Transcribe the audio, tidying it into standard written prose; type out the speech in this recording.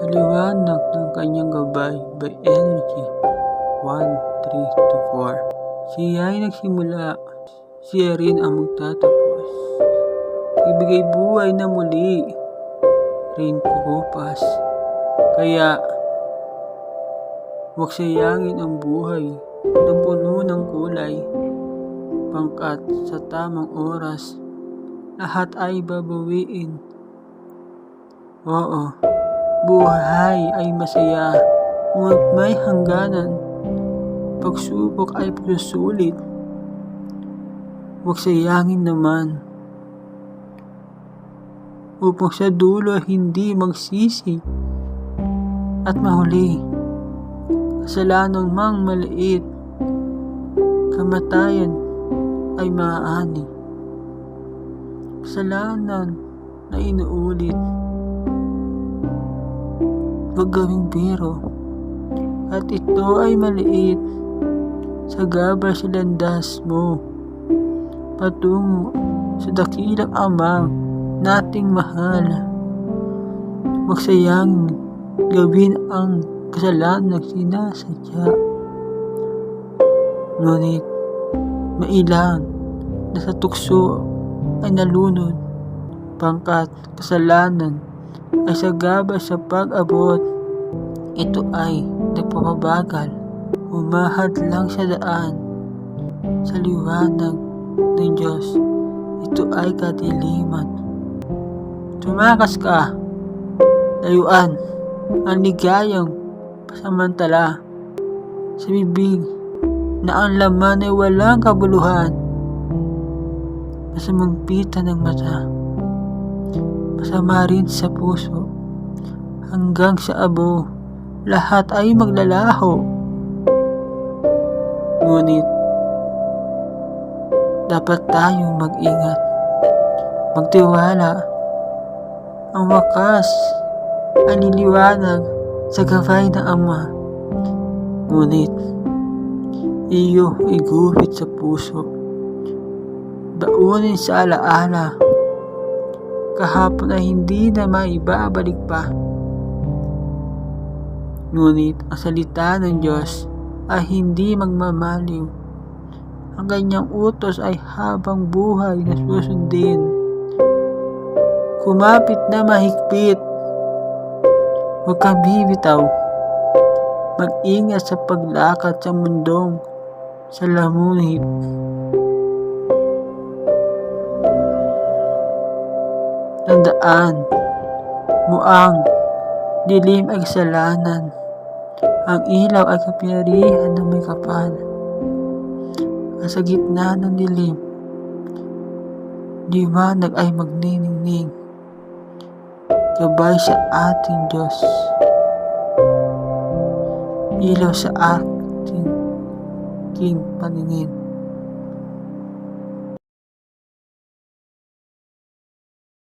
Sa liwanag ng kanyang gabay by Energy 1-3-4. Siya ay nagsimula, siya rin ang magtatapos. Ibigay buhay na muli, rin kukupas. Kaya, huwag sayangin ang buhay na puno ng kulay. Pangkat sa tamang oras, lahat ay babawiin. Oo, buhay ay masaya, ngunit may hangganan. Pagsubok ay pagsusulit. Huwag sayangin naman, upang sa dulo hindi magsisi. At mahuli, kasalanan mang maliit, kamatayan ay maaani. Kasalanan na inuulit, huwag gawing biro, at ito ay maliit sa gabay sa landas mo patungo sa dakilang Amang nating mahal. Huwag sayangin gawin ang kasalanan na sinasadya. Ngunit mailan na sa tukso ay nalunod, pangkat kasalanan ay sa gabay sa pag-abot. Ito ay nagpapabagal, humahad lang sa daan. Sa liwanag ng Diyos, ito ay kadiliman. Tumakas ka, layuan ang ligayang pasamantala sa bibig na ang laman ay walang kabuluhan. Masamang pita ng mata, masama rin sa puso, hanggang sa abo, lahat ay maglalaho. Ngunit, dapat tayong mag-ingat, magtiwala. Ang wakas ay liliwanag sa gabay ng Ama. Ngunit, iyo iguhit sa puso, baunin sa alaala. Kahapon ay hindi na maibabalik pa. Ngunit ang salita ng Diyos ay hindi magmamaliw. Ang kanyang utos ay habang buhay na susundin. Kumapit na mahigpit, huwag kang bibitaw. Mag-ingat sa paglakad sa mundong salamunit. Tandaan mo ang dilim ay kasalanan. Ang ilaw ay kapangyarihan ng may kapal. At sa gitna ng dilim, liwanag ay magniningning. Gabay sa ating Diyos, ilaw sa ating paningin.